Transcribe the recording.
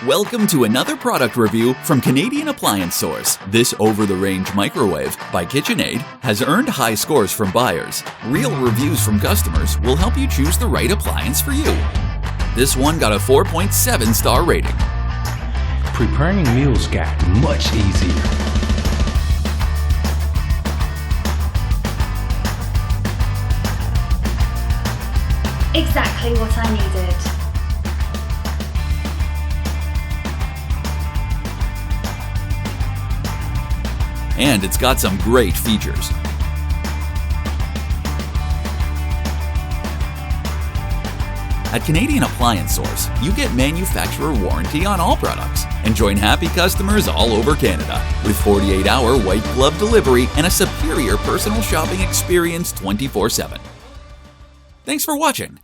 Welcome to another product review from Canadian Appliance Source. This over-the-range microwave by KitchenAid has earned high scores from buyers. Real reviews from customers will help you choose the right appliance for you. This one got a 4.7-star rating. Preparing meals got much easier. Exactly what I needed. And it's got some great features. At Canadian Appliance Source, you get manufacturer warranty on all products and join happy customers all over Canada with 48-hour white glove delivery and a superior personal shopping experience 24/7. Thanks for watching.